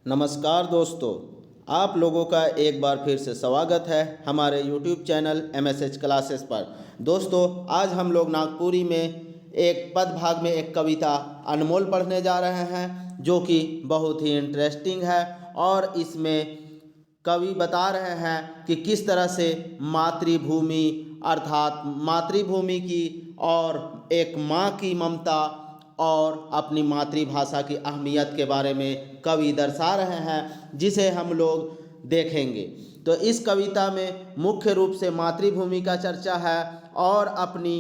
नमस्कार दोस्तों, आप लोगों का एक बार फिर से स्वागत है हमारे YouTube चैनल MSH क्लासेस पर। दोस्तों, आज हम लोग नागपुरी में एक पद भाग में एक कविता अनमोल पढ़ने जा रहे हैं, जो कि बहुत ही इंटरेस्टिंग है। और इसमें कवि बता रहे हैं कि किस तरह से मातृभूमि अर्थात मातृभूमि की और एक माँ की ममता और अपनी मातृभाषा की अहमियत के बारे में कवि दर्शा रहे हैं, जिसे हम लोग देखेंगे। तो इस कविता में मुख्य रूप से मातृभूमि का चर्चा है और अपनी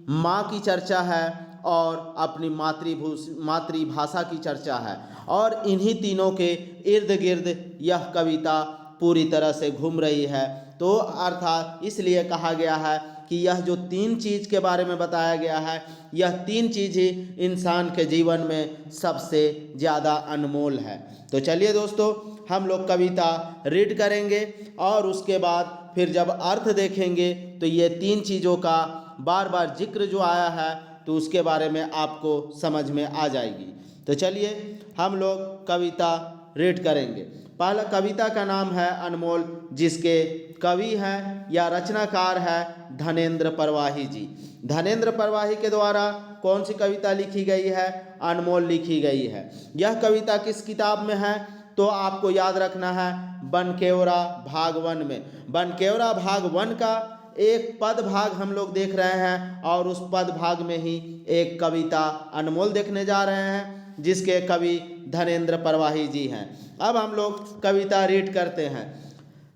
माँ की चर्चा है और अपनी मातृभाषा की चर्चा है। और इन्हीं तीनों के इर्द गिर्द यह कविता पूरी तरह से घूम रही है। तो अर्थात इसलिए कहा गया है कि यह जो तीन चीज़ के बारे में बताया गया है, यह तीन चीज़ ही इंसान के जीवन में सबसे ज़्यादा अनमोल है। तो चलिए दोस्तों, हम लोग कविता रीड करेंगे और उसके बाद फिर जब अर्थ देखेंगे तो ये तीन चीज़ों का बार बार जिक्र जो आया है तो उसके बारे में आपको समझ में आ जाएगी। तो चलिए हम लोग कविता रीड करेंगे। पहला कविता का नाम है अनमोल, जिसके कवि हैं या रचनाकार है धनेंद्र परवाही जी। धनेंद्र परवाही के द्वारा कौन सी कविता लिखी गई है? अनमोल लिखी गई है। यह कविता किस किताब में है? तो आपको याद रखना है बनकेवरा भाग 1 में। बनकेवरा भाग 1 का एक पद भाग हम लोग देख रहे हैं और उस पद भाग में ही एक कविता अनमोल देखने जा रहे हैं, जिसके कवि धनेंद्र परवाही जी हैं। अब हम लोग कविता रीड करते हैं।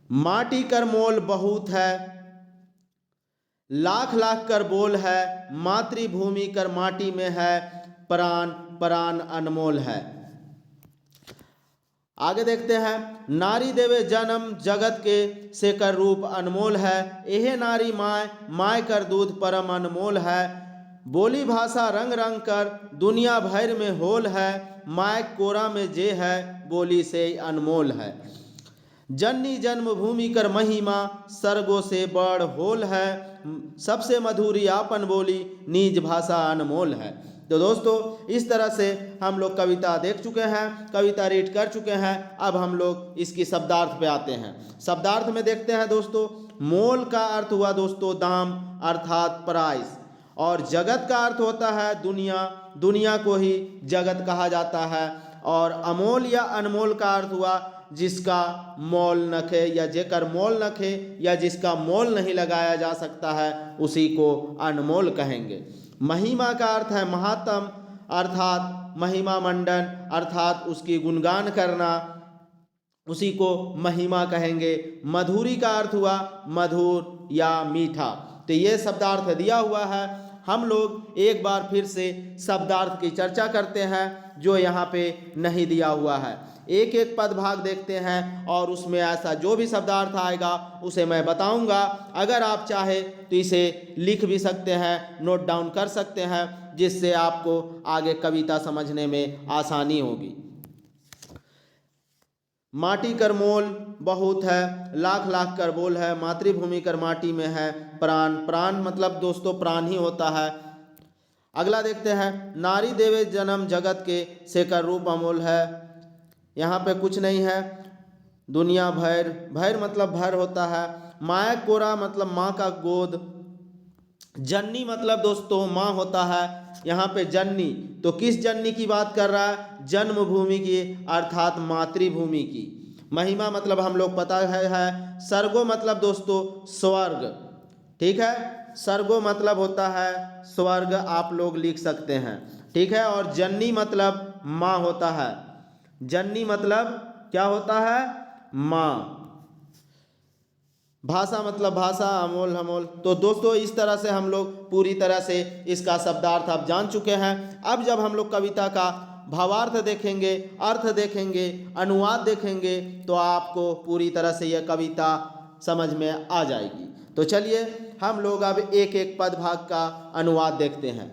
माटी कर मोल बहुत है, लाख लाख कर बोल है, मातृभूमि कर माटी में है, प्राण प्राण अनमोल है। आगे देखते हैं। नारी देवे जन्म जगत के से कर रूप अनमोल है, एहे नारी माय माय कर दूध परम अनमोल है। बोली भाषा रंग रंग कर दुनिया भर में होल है, माय कोरा में जे है बोली से अनमोल है। जननी जन्मभूमि कर महिमा सर्गों से बड़ होल है, सबसे मधुरी आपन बोली निज भाषा अनमोल है। तो दोस्तों, इस तरह से हम लोग कविता देख चुके हैं, कविता रीड कर चुके हैं। अब हम लोग इसकी शब्दार्थ पे आते हैं। शब्दार्थ में देखते हैं दोस्तों। मोल का अर्थ हुआ दोस्तों दाम अर्थात प्राइस, और जगत का अर्थ होता है दुनिया, दुनिया को ही जगत कहा जाता है। और अमोल या अनमोल का अर्थ हुआ जिसका मोल नखे या जेकर मोल नखे या जिसका मोल नहीं लगाया जा सकता है, उसी को अनमोल कहेंगे। महिमा का अर्थ है महात्म अर्थात महिमा मंडन अर्थात उसकी गुणगान करना, उसी को महिमा कहेंगे। मधुरी का अर्थ हुआ मधुर या मीठा। तो ये शब्दार्थ दिया हुआ है। हम लोग एक बार फिर से शब्दार्थ की चर्चा करते हैं जो यहाँ पे नहीं दिया हुआ है। एक एक पद भाग देखते हैं और उसमें ऐसा जो भी शब्दार्थ आएगा उसे मैं बताऊंगा। अगर आप चाहे तो इसे लिख भी सकते हैं, नोट डाउन कर सकते हैं, जिससे आपको आगे कविता समझने में आसानी होगी। माटी कर मोल बहुत है, लाख लाख कर बोल है, मातृभूमि कर माटी में है, प्राण प्राण मतलब दोस्तों प्राण ही होता है। अगला देखते हैं। नारी देवे जन्म जगत के से कर रूप अमोल है। यहाँ पे कुछ नहीं है। दुनिया भर, भर मतलब भर होता है। माया कोरा मतलब माँ का गोद। जननी मतलब दोस्तों माँ होता है। यहाँ पे जननी तो किस जननी की बात कर रहा है? जन्मभूमि की अर्थात मातृभूमि की। महिमा मतलब हम लोग पता है। सर्गो मतलब दोस्तों स्वर्ग, ठीक है। सर्गो मतलब होता है स्वर्ग, आप लोग लिख सकते हैं, ठीक है। और जननी मतलब माँ होता है। जननी मतलब क्या होता है? माँ। भाषा मतलब भाषा, अमोल अमोल। तो दोस्तों, इस तरह से हम लोग पूरी तरह से इसका शब्दार्थ आप जान चुके हैं। अब जब हम लोग कविता का भावार्थ देखेंगे, अर्थ देखेंगे, अनुवाद देखेंगे, तो आपको पूरी तरह से यह कविता समझ में आ जाएगी। तो चलिए हम लोग अब एक एक पद भाग का अनुवाद देखते हैं।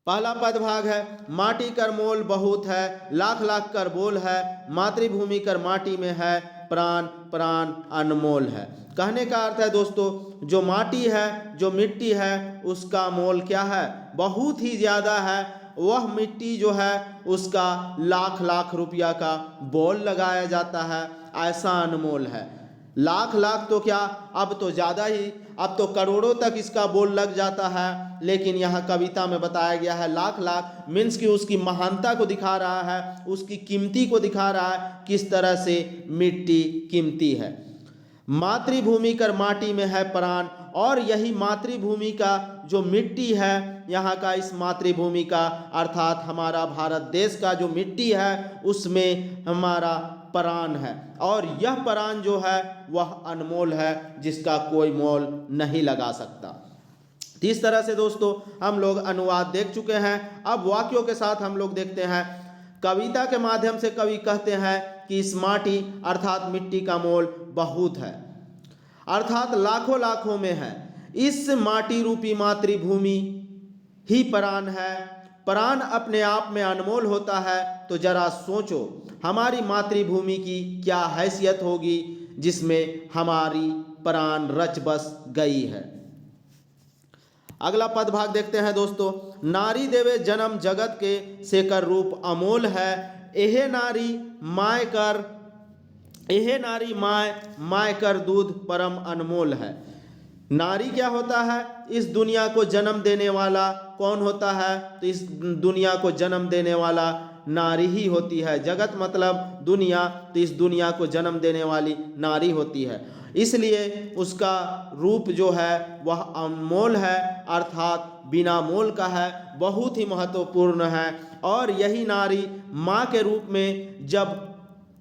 पहला पद भाग है। माटी कर मोल बहुत है, लाख लाख कर बोल है, मातृभूमि कर माटी में है, प्राण प्राण अनमोल है। कहने का अर्थ है दोस्तों, जो माटी है, जो मिट्टी है, उसका मोल क्या है? बहुत ही ज़्यादा है। वह मिट्टी जो है उसका लाख लाख रुपया का बॉल लगाया जाता है। ऐसा अनमोल है। लाख लाख तो क्या, अब तो ज़्यादा ही, अब तो करोड़ों तक इसका बोल लग जाता है। लेकिन यहाँ कविता में बताया गया है लाख लाख, मीन्स कि उसकी महानता को दिखा रहा है, उसकी कीमती को दिखा रहा है, किस तरह से मिट्टी कीमती है। मातृभूमि कर माटी में है प्राण, और यही मातृभूमि का जो मिट्टी है, यहाँ का इस मातृभूमि का अर्थात हमारा भारत देश का जो मिट्टी है उसमें हमारा प्राण है, और यह प्राण जो है वह अनमोल है, जिसका कोई मोल नहीं लगा सकता। इस तरह से दोस्तों हम लोग अनुवाद देख चुके हैं। अब वाक्यों के साथ हम लोग देखते हैं। कविता के माध्यम से कवि कहते हैं कि इस माटी अर्थात मिट्टी का मोल बहुत है, अर्थात लाखों लाखों में है। इस माटी रूपी मातृभूमि ही प्राण है। प्राण अपने आप में अनमोल होता है, तो जरा सोचो हमारी मातृभूमि की क्या हैसियत होगी जिसमें हमारी प्राण रच बस गई है। अगला पद भाग देखते हैं दोस्तों। नारी देवे जन्म जगत के सेकर रूप अमोल है। एहे नारी माय कर दूध परम अनमोल है। नारी क्या होता है? इस दुनिया को जन्म देने वाला कौन होता है? तो इस दुनिया को जन्म देने वाला नारी ही होती है। जगत मतलब दुनिया, तो इस दुनिया को जन्म देने वाली नारी होती है। इसलिए उसका रूप जो है वह अनमोल है, अर्थात बिना मोल का है, बहुत ही महत्वपूर्ण है। और यही नारी माँ के रूप में जब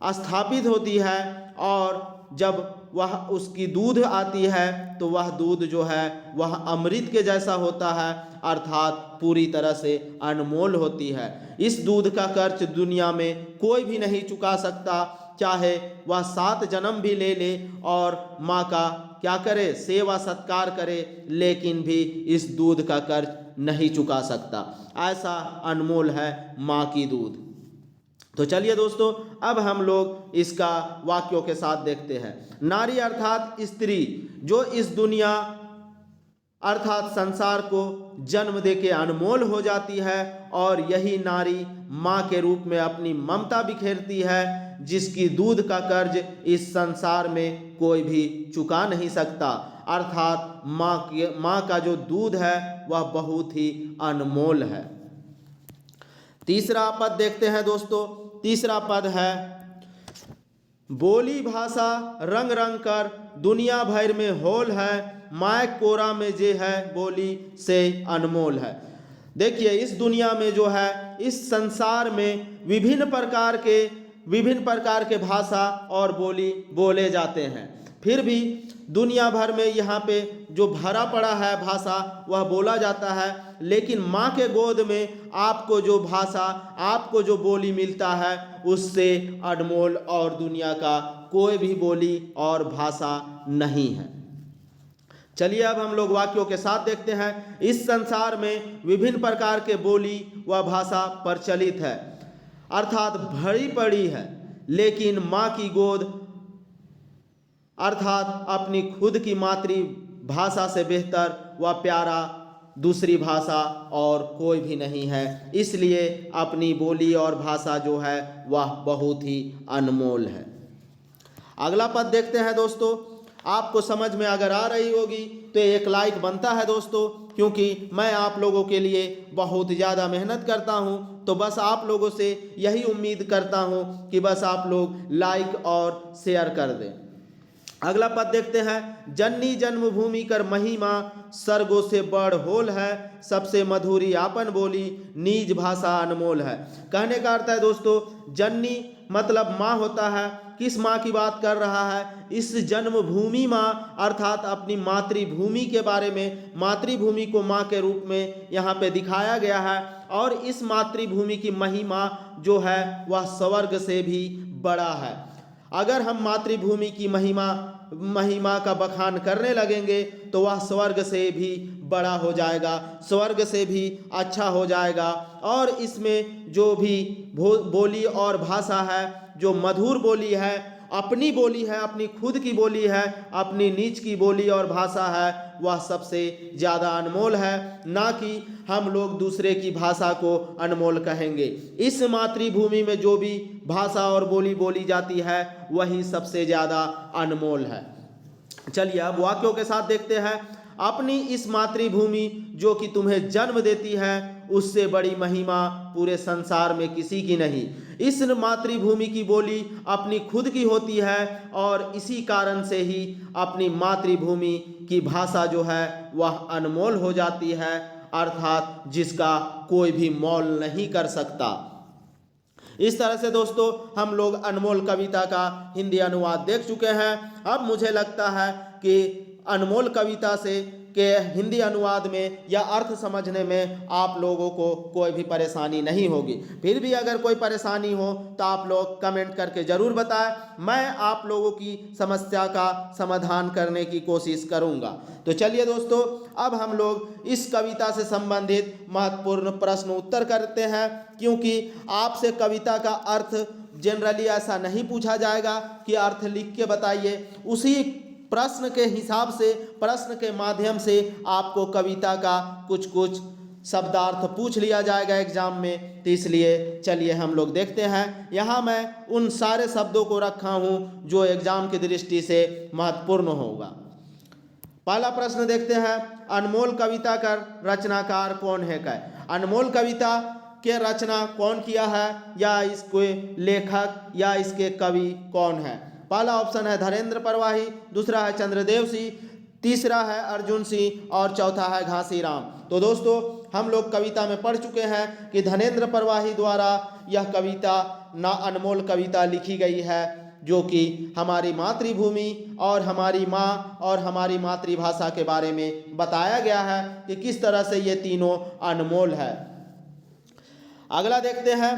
स्थापित होती है और जब वह उसकी दूध आती है तो वह दूध जो है वह अमृत के जैसा होता है, अर्थात पूरी तरह से अनमोल होती है। इस दूध का कर्ज दुनिया में कोई भी नहीं चुका सकता, चाहे वह 7 जन्म भी ले ले और माँ का क्या करे, सेवा सत्कार करे, लेकिन भी इस दूध का कर्ज नहीं चुका सकता। ऐसा अनमोल है माँ की दूध। तो चलिए दोस्तों, अब हम लोग इसका वाक्यों के साथ देखते हैं। नारी अर्थात स्त्री जो इस दुनिया अर्थात संसार को जन्म देके अनमोल हो जाती है, और यही नारी माँ के रूप में अपनी ममता बिखेरती है, जिसकी दूध का कर्ज इस संसार में कोई भी चुका नहीं सकता। अर्थात माँ का जो दूध है वह बहुत ही अनमोल है। तीसरा पद देखते हैं दोस्तों। तीसरा पद है, बोली भाषा रंग रंग कर दुनिया भर में होल है, माय कोरा में जे है बोली से अनमोल है। देखिए, इस दुनिया में जो है, इस संसार में विभिन्न प्रकार के भाषा और बोली बोले जाते हैं, फिर भी दुनिया भर में यहाँ पे जो भरा पड़ा है भाषा वह बोला जाता है। लेकिन माँ के गोद में आपको जो भाषा, आपको जो बोली मिलता है उससे अनमोल और दुनिया का कोई भी बोली और भाषा नहीं है। चलिए अब हम लोग वाक्यों के साथ देखते हैं। इस संसार में विभिन्न प्रकार के बोली व भाषा प्रचलित है, अर्थात भरी पड़ी है, लेकिन माँ की गोद अर्थात अपनी खुद की मातृभाषा से बेहतर व प्यारा दूसरी भाषा और कोई भी नहीं है। इसलिए अपनी बोली और भाषा जो है वह बहुत ही अनमोल है। अगला पद देखते हैं दोस्तों। आपको समझ में अगर आ रही होगी तो एक लाइक बनता है दोस्तों, क्योंकि मैं आप लोगों के लिए बहुत ज़्यादा मेहनत करता हूं। तो बस आप लोगों से यही उम्मीद करता हूं कि बस आप लोग लाइक और शेयर कर दें। अगला पद देखते हैं। जननी जन्मभूमि कर महिमा सर्गों से बड़ होल है, सबसे मधुरी आपन बोली निज भाषा अनमोल है। कहने का अर्थ है दोस्तों, जननी मतलब माँ होता है। किस माँ की बात कर रहा है? इस जन्मभूमि माँ अर्थात अपनी मातृभूमि के बारे में, मातृभूमि को माँ के रूप में यहाँ पे दिखाया गया है। और इस मातृभूमि की महिमा जो है वह स्वर्ग से भी बड़ा है। अगर हम मातृभूमि की महिमा का बखान करने लगेंगे तो वह स्वर्ग से भी बड़ा हो जाएगा, स्वर्ग से भी अच्छा हो जाएगा। और इसमें जो भी बोली और भाषा है, जो मधुर बोली है, अपनी बोली है, अपनी खुद की बोली है, अपनी नीच की बोली और भाषा है, वह सबसे ज़्यादा अनमोल है, ना कि हम लोग दूसरे की भाषा को अनमोल कहेंगे। इस मातृभूमि में जो भी भाषा और बोली बोली जाती है वही सबसे ज़्यादा अनमोल है। चलिए अब वाक्यों के साथ देखते हैं। अपनी इस मातृभूमि जो कि तुम्हें जन्म देती है, उससे बड़ी महिमा पूरे संसार में किसी की नहीं। इस मातृभूमि की बोली अपनी खुद की होती है और इसी कारण से ही अपनी मातृभूमि की भाषा जो है वह अनमोल हो जाती है, अर्थात जिसका कोई भी मोल नहीं कर सकता। इस तरह से दोस्तों हम लोग अनमोल कविता का हिंदी अनुवाद देख चुके हैं। अब मुझे लगता है कि अनमोल कविता से के हिंदी अनुवाद में या अर्थ समझने में आप लोगों को कोई भी परेशानी नहीं होगी। फिर भी अगर कोई परेशानी हो तो आप लोग कमेंट करके ज़रूर बताएं, मैं आप लोगों की समस्या का समाधान करने की कोशिश करूंगा। तो चलिए दोस्तों, अब हम लोग इस कविता से संबंधित महत्वपूर्ण प्रश्न उत्तर करते हैं, क्योंकि आपसे कविता का अर्थ जनरली ऐसा नहीं पूछा जाएगा कि अर्थ लिख के बताइए। उसी प्रश्न के हिसाब से, प्रश्न के माध्यम से आपको कविता का कुछ कुछ शब्दार्थ पूछ लिया जाएगा एग्जाम में। तो इसलिए चलिए हम लोग देखते हैं। यहाँ मैं उन सारे शब्दों को रखा हूँ जो एग्जाम की दृष्टि से महत्वपूर्ण होगा। पहला प्रश्न देखते हैं, अनमोल कविता का रचनाकार कौन है? अनमोल कविता के रचना कौन किया है, या इसके लेखक या इसके कवि कौन है? पहला ऑप्शन है धीरेन्द्र परवाही, दूसरा है चंद्रदेव सिंह, तीसरा है अर्जुन सिंह और चौथा है घासीराम। तो दोस्तों हम लोग कविता में पढ़ चुके हैं कि धीरेन्द्र परवाही द्वारा यह कविता ना अनमोल कविता लिखी गई है, जो कि हमारी मातृभूमि और हमारी माँ और हमारी मातृभाषा के बारे में बताया गया है कि किस तरह से ये तीनों अनमोल है। अगला देखते हैं,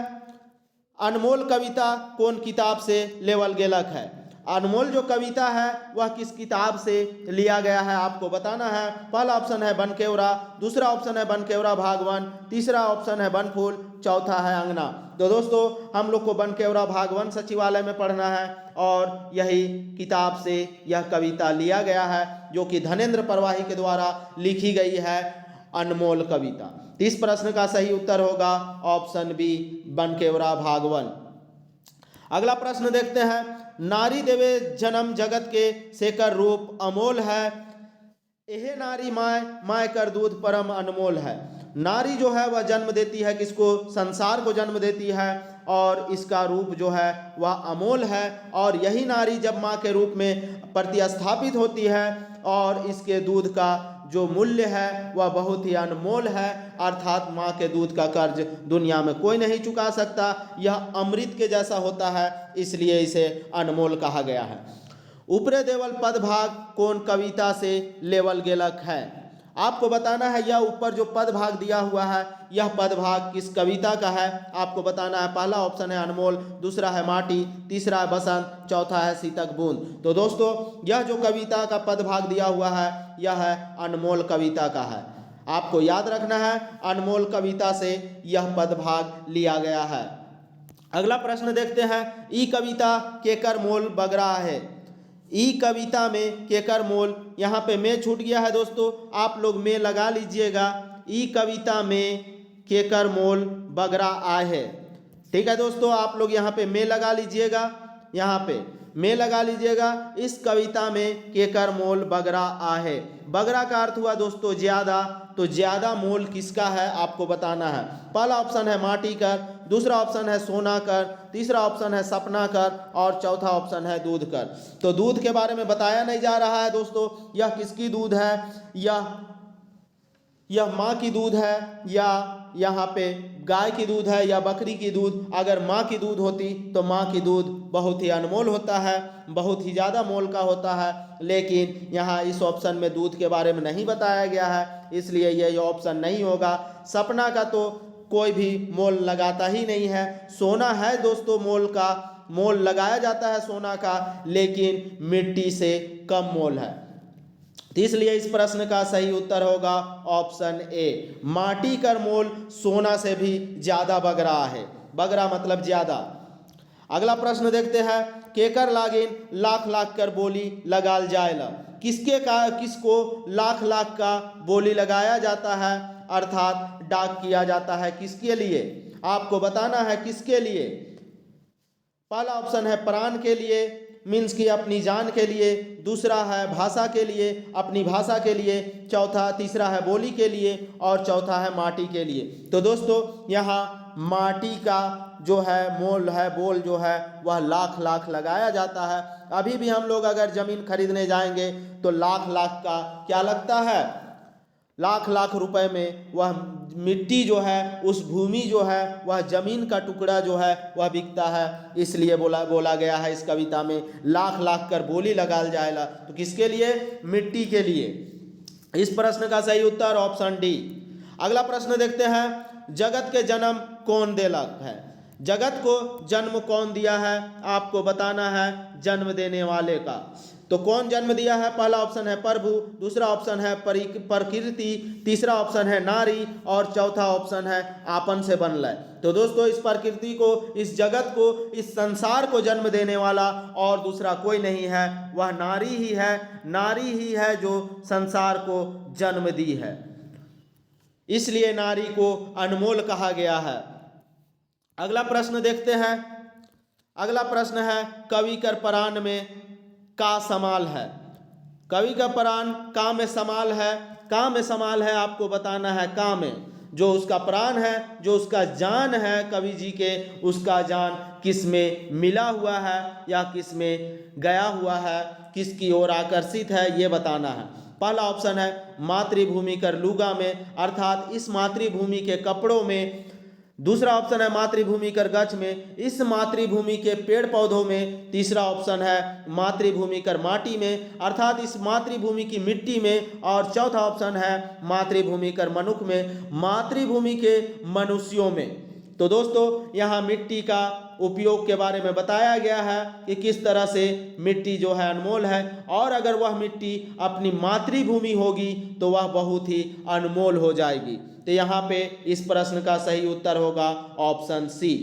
अनमोल कविता कौन किताब से लेवल गेलक है? अनमोल जो कविता है वह किस किताब से लिया गया है आपको बताना है। पहला ऑप्शन है बनकेवरा, दूसरा ऑप्शन है बनकेवरा भागवन, तीसरा ऑप्शन है बनफूल, चौथा है अंगना। तो दोस्तों हम लोग को बनकेवरा भागवन सचिवालय में पढ़ना है और यही किताब से यह कविता लिया गया है, जो कि धीरेन्द्र परवाही के द्वारा लिखी गई है अनमोल कविता। इस प्रश्न का सही उत्तर होगा ऑप्शन बी, बनकेवरा भागवन। अगला प्रश्न देखते हैं, नारी देवे जन्म जगत के सेकर रूप अमोल है, यह नारी माय माय कर दूध परम अनमोल है। नारी जो है वह जन्म देती है किसको? संसार को जन्म देती है और इसका रूप जो है वह अमोल है, और यही नारी जब माँ के रूप में प्रतिस्थापित होती है और इसके दूध का जो मूल्य है वह बहुत ही अनमोल है, अर्थात माँ के दूध का कर्ज दुनिया में कोई नहीं चुका सकता। यह अमृत के जैसा होता है, इसलिए इसे अनमोल कहा गया है। ऊपरे देवल पदभाग कौन कविता से लेवल गेलक है? आपको बताना है यह ऊपर जो पदभाग दिया हुआ है यह पदभाग किस कविता का है, आपको बताना है। पहला ऑप्शन है अनमोल, दूसरा है माटी, तीसरा है बसंत, चौथा है शीतक बूंद। तो दोस्तों यह जो कविता का पदभाग दिया हुआ है यह है अनमोल कविता का है। आपको याद रखना है अनमोल कविता से यह पदभाग लिया गया है। अगला प्रश्न देखते हैं, ई कविता केकर मोल बगरा है? ई कविता में केकर मोल, यहाँ पे में छूट गया है दोस्तों, आप लोग में लगा लीजिएगा। ई कविता में केकर मोल बगरा आए है। ठीक है दोस्तों, आप लोग यहाँ पे में लगा लीजिएगा, यहाँ पे में लगा लीजिएगा। इस कविता में केकर मोल बगरा आ है। बगरा का अर्थ हुआ दोस्तों ज्यादा, तो ज्यादा मोल किसका है आपको बताना है। पहला ऑप्शन है माटी कर, दूसरा ऑप्शन है सोना कर, तीसरा ऑप्शन है सपना कर और चौथा ऑप्शन है दूध कर। तो दूध के बारे में बताया नहीं जा रहा है दोस्तों, यह किसकी दूध है, यह माँ की दूध है या यहाँ पे गाय की दूध है या बकरी की दूध। अगर माँ की दूध होती तो माँ की दूध बहुत ही अनमोल होता है, बहुत ही ज़्यादा मोल का होता है, लेकिन यहाँ इस ऑप्शन में दूध के बारे में नहीं बताया गया है, इसलिए ये ऑप्शन नहीं होगा। सपना का तो कोई भी मोल लगाता ही नहीं है। सोना है दोस्तों मोल का, मोल लगाया जाता है सोना का, लेकिन मिट्टी से कम मोल है। तो इसलिए इस प्रश्न का सही उत्तर होगा ऑप्शन ए, माटी का मोल सोना से भी ज़्यादा बगरा है। बगरा मतलब ज़्यादा। अगला प्रश्न देखते हैं, केकर लागिन लाख लाख कर बोली लगाल जाएला। किसको लाख लाख का बोली लगाया जाता है, अर्थात डाक किया जाता है, किसके लिए आपको बताना है, किसके लिए। पहला ऑप्शन है प्राण के लिए, मीन्स की अपनी जान के लिए। दूसरा है भाषा के लिए, अपनी भाषा के लिए। तीसरा है बोली के लिए और चौथा है माटी के लिए। तो दोस्तों यहाँ माटी का जो है मोल है, बोल जो है वह लाख लाख लगाया जाता है। अभी भी हम लोग अगर ज़मीन खरीदने जाएंगे तो लाख लाख का क्या लगता है, लाख लाख रुपए में वह मिट्टी जो है, उस भूमि जो है, वह जमीन का टुकड़ा जो है वह बिकता है। इसलिए बोला गया है इस कविता में लाख लाख कर बोली लगाल जाएला। तो किसके लिए, मिट्टी के लिए। इस प्रश्न का सही उत्तर ऑप्शन डी। अगला प्रश्न देखते हैं, जगत के जन्म कौन देलक है। जगत को जन्म कौन दिया है, आपको बताना है जन्म देने वाले का। तो कौन जन्म दिया है, पहला ऑप्शन है प्रभु, दूसरा ऑप्शन है प्रकृति, तीसरा ऑप्शन है नारी और चौथा ऑप्शन है आपन से बनल। तो दोस्तों इस प्रकृति को, इस जगत को, इस संसार को जन्म देने वाला और दूसरा कोई नहीं है, वह नारी ही है। नारी ही है जो संसार को जन्म दी है, इसलिए नारी को अनमोल कहा गया है। अगला प्रश्न देखते हैं। अगला प्रश्न है, कवि कर प्राण में का समाल है। कवि का प्राण का में समाल है। का में समाल है आपको बताना है, का में जो उसका प्राण है, जो उसका जान है कवि जी के, उसका जान किस में मिला हुआ है या किस में गया हुआ है, किसकी ओर आकर्षित है, ये बताना है। पहला ऑप्शन है मातृभूमि कर लुगा में, अर्थात इस मातृभूमि के कपड़ों में। दूसरा ऑप्शन है मातृभूमि कर गछ में, इस मातृभूमि के पेड़ पौधों में। तीसरा ऑप्शन है मातृभूमि कर माटी में, अर्थात इस मातृभूमि की मिट्टी में। और चौथा ऑप्शन है मातृभूमि कर मनुष्य में, मातृभूमि के मनुष्यों में। तो दोस्तों यहाँ मिट्टी का उपयोग के बारे में बताया गया है कि किस तरह से मिट्टी जो है अनमोल है, और अगर वह मिट्टी अपनी मातृभूमि होगी तो वह बहुत ही अनमोल हो जाएगी। तो यहाँ पे इस प्रश्न का सही उत्तर होगा ऑप्शन सी।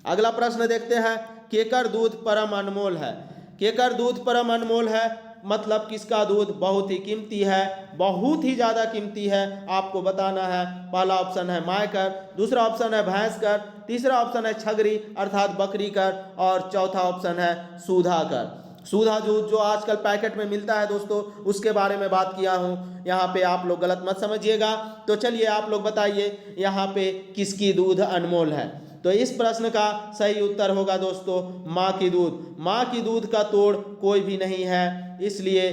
अगला प्रश्न देखते हैं, केकर दूध परम अनमोल है। केकर दूध परम अनमोल है मतलब किसका दूध बहुत ही कीमती है, बहुत ही ज़्यादा कीमती है, आपको बताना है। पहला ऑप्शन है माय कर, दूसरा ऑप्शन है भैंस कर, तीसरा ऑप्शन है छगरी अर्थात बकरी कर और चौथा ऑप्शन है सूधा कर। सूधा दूध जो आजकल पैकेट में मिलता है दोस्तों, उसके बारे में बात किया हूँ, यहाँ पे आप लोग गलत मत समझिएगा। तो चलिए आप लोग बताइए यहाँ पे किसकी दूध अनमोल है। तो इस प्रश्न का सही उत्तर होगा दोस्तों माँ की दूध। माँ की दूध का तोड़ कोई भी नहीं है, इसलिए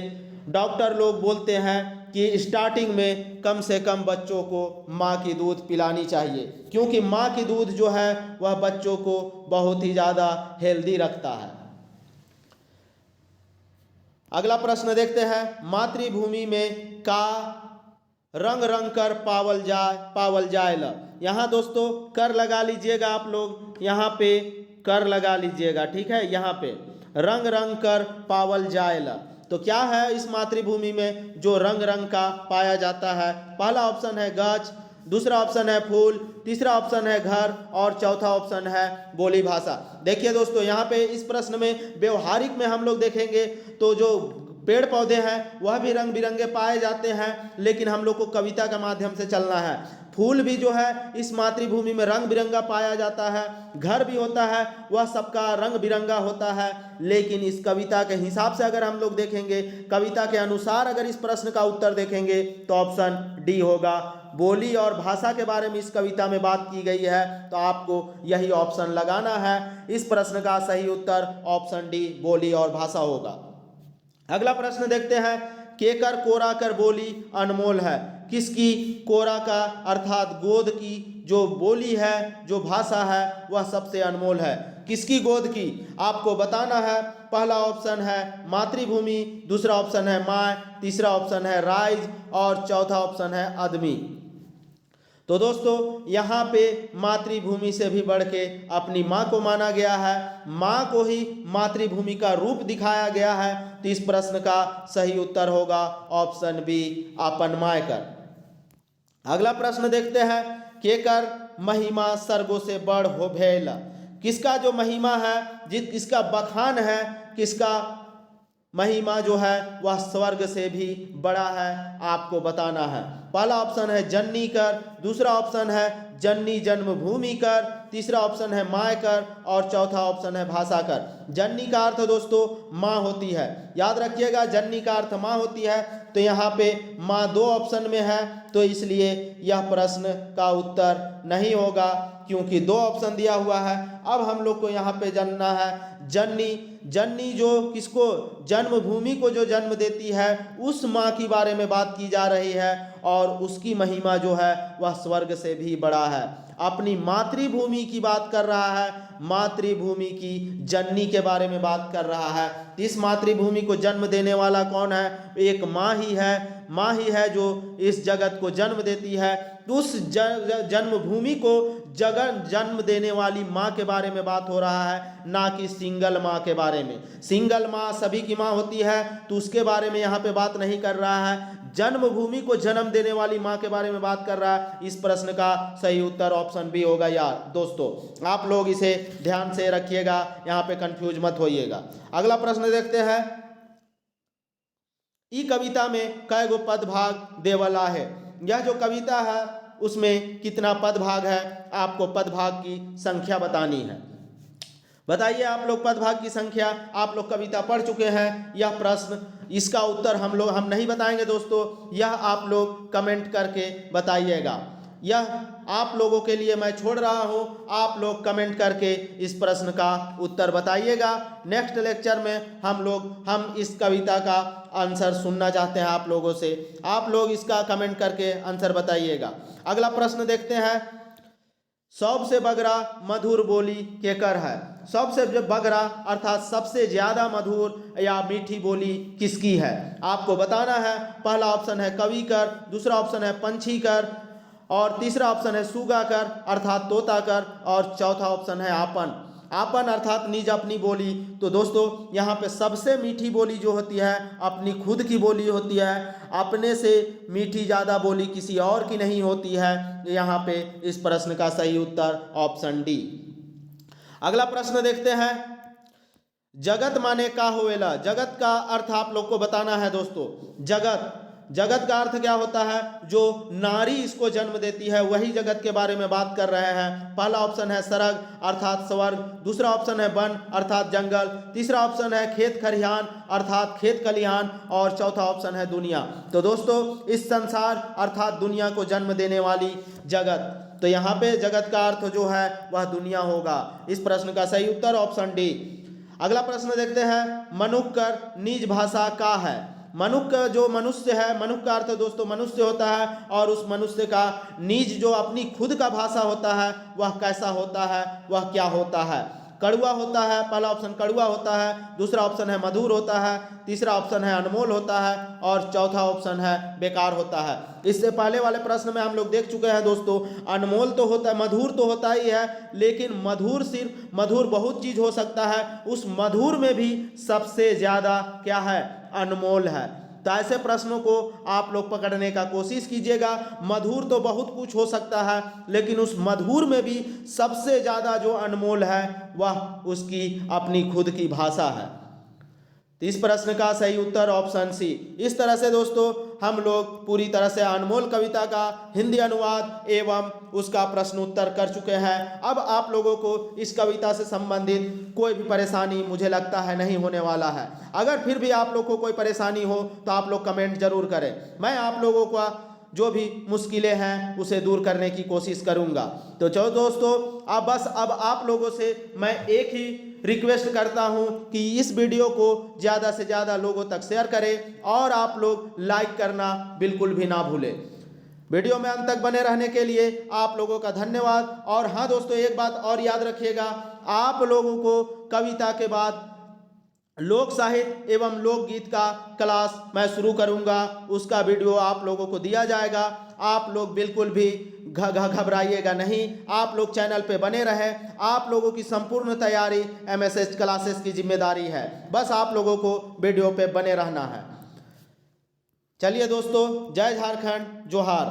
डॉक्टर लोग बोलते हैं कि स्टार्टिंग में कम से कम बच्चों को माँ की दूध पिलानी चाहिए, क्योंकि माँ की दूध जो है वह बच्चों को बहुत ही ज़्यादा हेल्दी रखता है। अगला प्रश्न देखते हैं, मातृभूमि में का रंग रंग कर पावल जाएला। यहाँ दोस्तों कर लगा लीजिएगा आप लोग, यहाँ पे कर लगा लीजिएगा, ठीक है। यहाँ पे रंग रंग कर पावल जाएला, तो क्या है इस मातृभूमि में जो रंग रंग का पाया जाता है। पहला ऑप्शन है गछ, दूसरा ऑप्शन है फूल, तीसरा ऑप्शन है घर और चौथा ऑप्शन है बोली भाषा। देखिए दोस्तों यहाँ पे इस प्रश्न में व्यवहारिक में हम लोग देखेंगे तो जो पेड़ पौधे हैं वह भी रंग बिरंगे पाए जाते हैं, लेकिन हम लोग को कविता के माध्यम से चलना है। फूल भी जो है इस मातृभूमि में रंग बिरंगा पाया जाता है, घर भी होता है वह सबका रंग बिरंगा होता है, लेकिन इस कविता के हिसाब से अगर हम लोग देखेंगे, कविता के अनुसार अगर इस प्रश्न का उत्तर देखेंगे तो ऑप्शन डी होगा। बोली और भाषा के बारे में इस कविता में बात की गई है, तो आपको यही ऑप्शन लगाना है। इस प्रश्न का सही उत्तर ऑप्शन डी बोली और भाषा होगा। अगला प्रश्न देखते हैं, केकर कोरा कर बोली अनमोल है। किसकी कोरा का अर्थात गोद की जो बोली है, जो भाषा है वह सबसे अनमोल है। किसकी गोद की आपको बताना है। पहला ऑप्शन है मातृभूमि, दूसरा ऑप्शन है माँ, तीसरा ऑप्शन है राइज और चौथा ऑप्शन है आदमी। तो दोस्तों यहाँ पे मातृभूमि से भी बढ़ के अपनी माँ को माना गया है, माँ को ही मातृभूमि का रूप दिखाया गया है। तो इस प्रश्न का सही उत्तर होगा ऑप्शन बी आपन माय कर। अगला प्रश्न देखते हैं, केकर महिमा सर्गो से बड़ हो भेला। किसका जो महिमा है, किसका बखान है, किसका महिमा जो है वह स्वर्ग से भी बड़ा है, आपको बताना है। पहला ऑप्शन है जननी कर, दूसरा ऑप्शन है जननी जन्मभूमि कर, तीसरा ऑप्शन है माय कर और चौथा ऑप्शन है भाषा कर। जननी का अर्थ दोस्तों माँ होती है, याद रखिएगा जननी का अर्थ माँ होती है। तो यहाँ पे माँ 2 ऑप्शन में है, तो इसलिए यह प्रश्न का उत्तर नहीं होगा, क्योंकि 2 ऑप्शन दिया हुआ है। अब हम लोग को यहाँ पे जानना है जननी, जननी जो किसको, जन्मभूमि को जो जन्म देती है उस माँ की बारे में बात की जा रही है, और उसकी महिमा जो है वह स्वर्ग से भी बड़ा है। अपनी मातृभूमि की बात कर रहा है, मातृभूमि की जननी के बारे में बात कर रहा है। इस मातृभूमि को जन्म देने वाला कौन है, एक माँ ही है, माँ ही है जो इस जगत को जन्म देती है। उस जन्मभूमि को जन्म देने वाली माँ के बारे में बात हो रहा है, ना कि सिंगल माँ के बारे में। सिंगल माँ सभी की माँ होती है, तो उसके बारे में यहाँ पे बात नहीं कर रहा है, जन्मभूमि को जन्म देने वाली माँ के बारे में बात कर रहा है। इस प्रश्न का सही उत्तर ऑप्शन बी होगा यार दोस्तों, आप लोग इसे ध्यान से रखिएगा, यहाँ पे कंफ्यूज मत होइएगा। अगला प्रश्न देखते हैं, ई कविता में कै गो पद भाग देवला है। यह जो कविता है उसमें कितना पद भाग है, आपको पद भाग की संख्या बतानी है। बताइए आप लोग पद भाग की संख्या, आप लोग कविता पढ़ चुके हैं। यह प्रश्न, इसका उत्तर हम नहीं बताएंगे दोस्तों, यह आप लोग कमेंट करके बताइएगा। यह आप लोगों के लिए मैं छोड़ रहा हूं, आप लोग कमेंट करके इस प्रश्न का उत्तर बताइएगा। नेक्स्ट लेक्चर में हम इस कविता का आंसर सुनना चाहते हैं आप लोगों से, आप लोग इसका कमेंट करके आंसर बताइएगा। अगला प्रश्न देखते हैं, सबसे बगरा मधुर बोली केकर है। सबसे बगरा अर्थात सबसे ज्यादा मधुर या मीठी बोली किसकी है, आपको बताना है। पहला ऑप्शन है कवि कर, दूसरा ऑप्शन है पंछी कर, और तीसरा ऑप्शन है सुगा कर अर्थात तोता कर, और चौथा ऑप्शन है आपन, आपन अर्थात निज अपनी बोली। तो दोस्तों यहाँ पे सबसे मीठी बोली जो होती है अपनी खुद की बोली होती है, अपने से मीठी ज़्यादा बोली किसी और की नहीं होती है। यहाँ पे इस प्रश्न का सही उत्तर ऑप्शन डी। अगला प्रश्न देखते हैं, जगत माने का होवेला। जगत का अर्थ आप लोग को बताना है दोस्तों। जगत का अर्थ क्या होता है, जो नारी इसको जन्म देती है वही जगत के बारे में बात कर रहे हैं। पहला ऑप्शन है सरग अर्थात स्वर्ग, दूसरा ऑप्शन है वन अर्थात जंगल, तीसरा ऑप्शन है खेत खलिहान अर्थात खेत खलिहान, और चौथा ऑप्शन है दुनिया। तो दोस्तों इस संसार अर्थात दुनिया को जन्म देने वाली जगत, तो यहाँ पे जगत का अर्थ जो है वह दुनिया होगा। इस प्रश्न का सही उत्तर ऑप्शन डी। अगला प्रश्न देखते हैं, मनुष्य कर निज भाषा का है। मनुष्य जो मनुष्य है, मनुष्य का अर्थ दोस्तों मनुष्य होता है, और उस मनुष्य का निज जो अपनी खुद का भाषा होता है वह कैसा होता है, वह क्या होता है। कड़वा होता है, पहला ऑप्शन कड़वा होता है, दूसरा ऑप्शन है मधुर होता है, तीसरा ऑप्शन है अनमोल होता है, और चौथा ऑप्शन है बेकार होता है। इससे पहले वाले प्रश्न में हम लोग देख चुके हैं दोस्तों, अनमोल तो होता है, मधुर तो होता ही है, लेकिन मधुर सिर्फ मधुर बहुत चीज हो सकता है, उस मधुर में भी सबसे ज्यादा क्या है, अनमोल है। तो ऐसे प्रश्नों को आप लोग पकड़ने का कोशिश कीजिएगा। मधुर तो बहुत कुछ हो सकता है, लेकिन उस मधुर में भी सबसे ज़्यादा जो अनमोल है वह उसकी अपनी खुद की भाषा है। तो इस प्रश्न का सही उत्तर ऑप्शन सी। इस तरह से दोस्तों हम लोग पूरी तरह से अनमोल कविता का हिंदी अनुवाद एवं उसका प्रश्न उत्तर कर चुके हैं। अब आप लोगों को इस कविता से संबंधित कोई भी परेशानी मुझे लगता है नहीं होने वाला है। अगर फिर भी आप लोग को कोई परेशानी हो तो आप लोग कमेंट जरूर करें, मैं आप लोगों का जो भी मुश्किलें हैं उसे दूर करने की कोशिश करूंगा। तो चलो दोस्तों, अब आप लोगों से मैं एक ही रिक्वेस्ट करता हूं कि इस वीडियो को ज़्यादा से ज़्यादा लोगों तक शेयर करें, और आप लोग लाइक करना बिल्कुल भी ना भूलें। वीडियो में अंत तक बने रहने के लिए आप लोगों का धन्यवाद। और हाँ दोस्तों, एक बात और याद रखिएगा, आप लोगों को कविता के बाद लोक साहित्य एवं लोकगीत का क्लास मैं शुरू करूंगा, उसका वीडियो आप लोगों को दिया जाएगा। आप लोग बिल्कुल भी घबराइएगा नहीं, आप लोग चैनल पे बने रहें। आप लोगों की संपूर्ण तैयारी MSH क्लासेस की जिम्मेदारी है, बस आप लोगों को वीडियो पे बने रहना है। चलिए दोस्तों, जय झारखंड, जोहार।